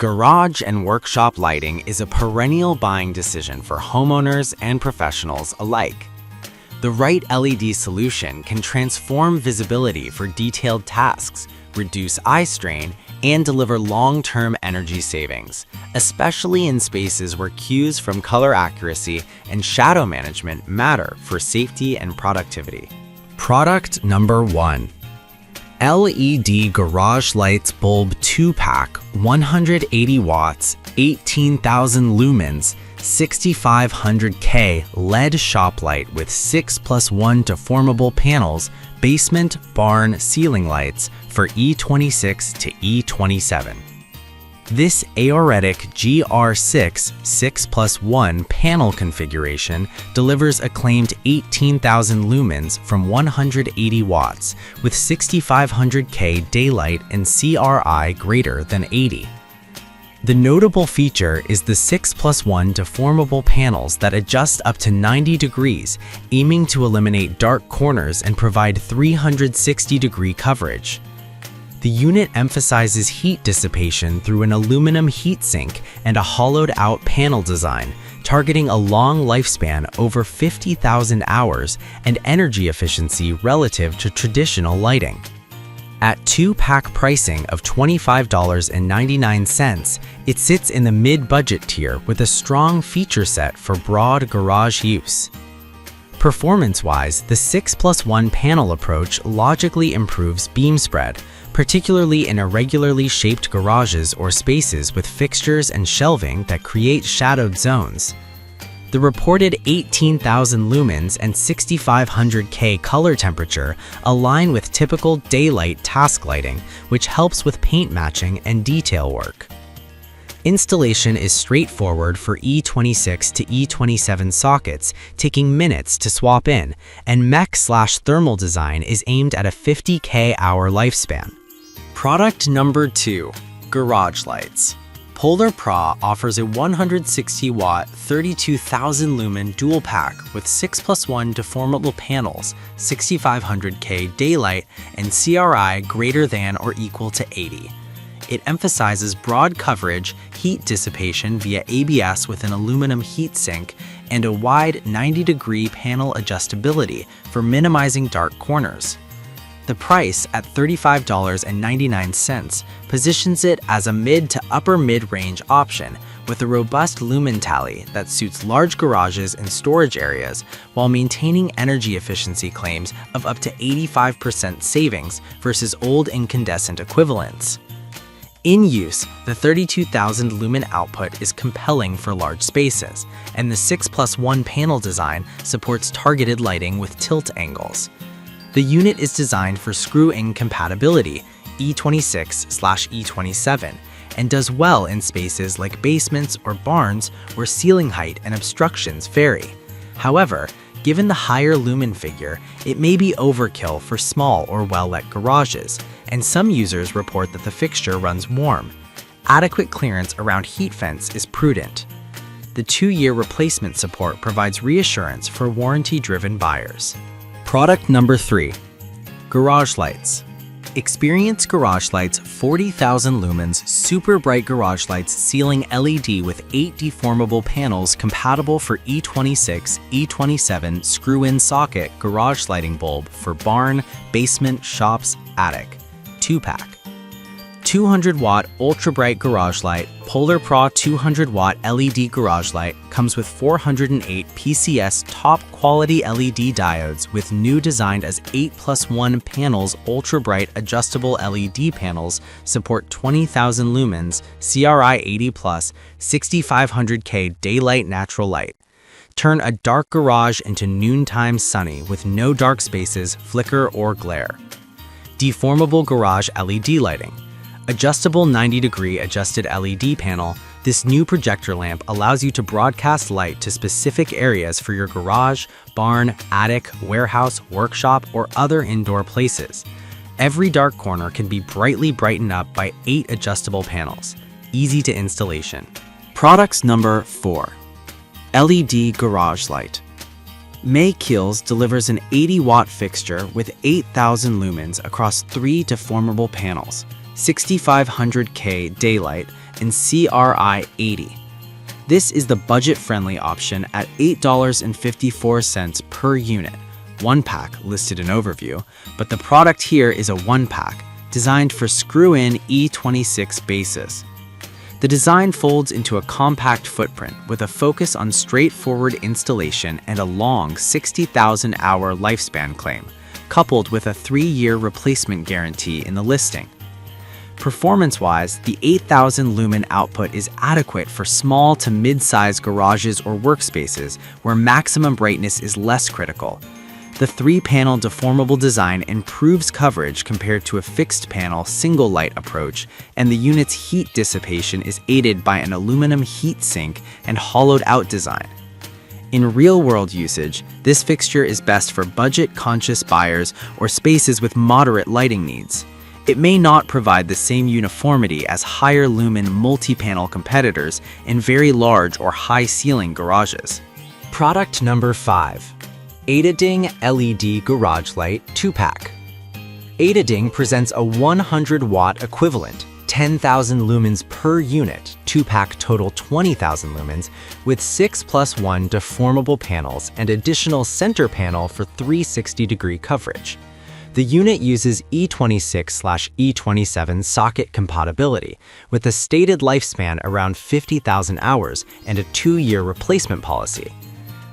Garage and workshop lighting is a perennial buying decision for homeowners and professionals alike. The right LED solution can transform visibility for detailed tasks, reduce eye strain, and deliver long-term energy savings, especially in spaces where cues from color accuracy and shadow management matter for safety and productivity. Product number 1. LED Garage Lights Bulb 2-pack, 180 watts, 18,000 lumens, 6500K LED shop light with 6+1 deformable panels, basement, barn, ceiling lights for E26 to E27. This Aoretic GR6 6+1 panel configuration delivers a claimed 18,000 lumens from 180 watts with 6500K daylight and CRI greater than 80. The notable feature is the 6+1 deformable panels that adjust up to 90 degrees, aiming to eliminate dark corners and provide 360-degree coverage. The unit emphasizes heat dissipation through an aluminum heatsink and a hollowed-out panel design, targeting a long lifespan over 50,000 hours and energy efficiency relative to traditional lighting. At 2-pack pricing of $25.99, it sits in the mid-budget tier with a strong feature set for broad garage use. Performance-wise, the 6+1 panel approach logically improves beam spread, particularly in irregularly shaped garages or spaces with fixtures and shelving that create shadowed zones. The reported 18,000 lumens and 6500K color temperature align with typical daylight task lighting, which helps with paint matching and detail work. Installation is straightforward for E26 to E27 sockets, taking minutes to swap in, and mech/thermal design is aimed at a 50K hour lifespan. Product number 2. Garage Lights. Polar Pro offers a 160-watt, 32,000 lumen dual pack with 6+1 deformable panels, 6500K daylight, and CRI greater than or equal to 80. It emphasizes broad coverage, heat dissipation via ABS with an aluminum heatsink, and a wide 90-degree panel adjustability for minimizing dark corners. The price at $35.99 positions it as a mid to upper mid-range option with a robust lumen tally that suits large garages and storage areas while maintaining energy efficiency claims of up to 85% savings versus old incandescent equivalents. In use, the 32,000 lumen output is compelling for large spaces, and the 6+1 panel design supports targeted lighting with tilt angles. The unit is designed for screw-in compatibility, E26/E27, and does well in spaces like basements or barns where ceiling height and obstructions vary. However, given the higher lumen figure, it may be overkill for small or well-lit garages, and some users report that the fixture runs warm. Adequate clearance around heat vents is prudent. The 2-year replacement support provides reassurance for warranty-driven buyers. Product number 3. Garage Lights. Experience Garage Lights 40,000 lumens super bright garage lights ceiling LED with 8 deformable panels compatible for E26, E27 screw-in socket garage lighting bulb for barn, basement, shops, attic. 2-pack. 200-watt ultra-bright garage light, Polar Pro 200-watt LED garage light comes with 408 PCS top-quality LED diodes with new designed as 8+1 panels ultra-bright adjustable LED panels support 20,000 lumens, CRI 80+, 6500K daylight natural light. Turn a dark garage into noontime sunny with no dark spaces, flicker, or glare. Deformable garage LED lighting. Adjustable 90-degree adjusted LED panel, this new projector lamp allows you to broadcast light to specific areas for your garage, barn, attic, warehouse, workshop, or other indoor places. Every dark corner can be brightly brightened up by 8 adjustable panels. Easy to installation. Products number 4. LED Garage Light. Makeover delivers an 80-watt fixture with 8,000 lumens across 3 deformable panels, 6500K daylight, and CRI 80. This is the budget-friendly option at $8.54 per unit. One pack listed in overview, but the product here is a one pack, designed for screw-in E26 bases. The design folds into a compact footprint with a focus on straightforward installation and a long 60,000-hour lifespan claim, coupled with a 3-year replacement guarantee in the listing. Performance-wise, the 8,000 lumen output is adequate for small to mid-size garages or workspaces where maximum brightness is less critical. The 3-panel deformable design improves coverage compared to a fixed-panel single-light approach, and the unit's heat dissipation is aided by an aluminum heat sink and hollowed-out design. In real-world usage, this fixture is best for budget-conscious buyers or spaces with moderate lighting needs. It may not provide the same uniformity as higher-lumen multi-panel competitors in very large or high-ceiling garages. Product number 5. Adading LED Garage Light 2-Pack. Adading presents a 100-watt equivalent, 10,000 lumens per unit, 2-pack total 20,000 lumens, with 6+1 deformable panels and additional center panel for 360-degree coverage. The unit uses E26/E27 socket compatibility, with a stated lifespan around 50,000 hours and a 2-year replacement policy.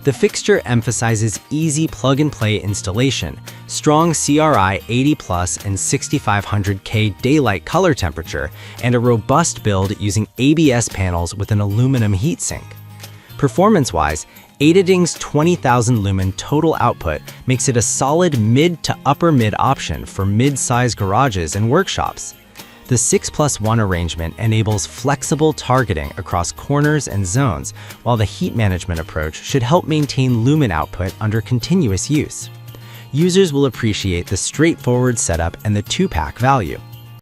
The fixture emphasizes easy plug-and-play installation, strong CRI 80+ and 6500K daylight color temperature, and a robust build using ABS panels with an aluminum heatsink. Performance-wise, Adading's 20,000 lumen total output makes it a solid mid to upper mid option for mid-size garages and workshops. The 6+1 arrangement enables flexible targeting across corners and zones, while the heat management approach should help maintain lumen output under continuous use. Users will appreciate the straightforward setup and the 2-pack value.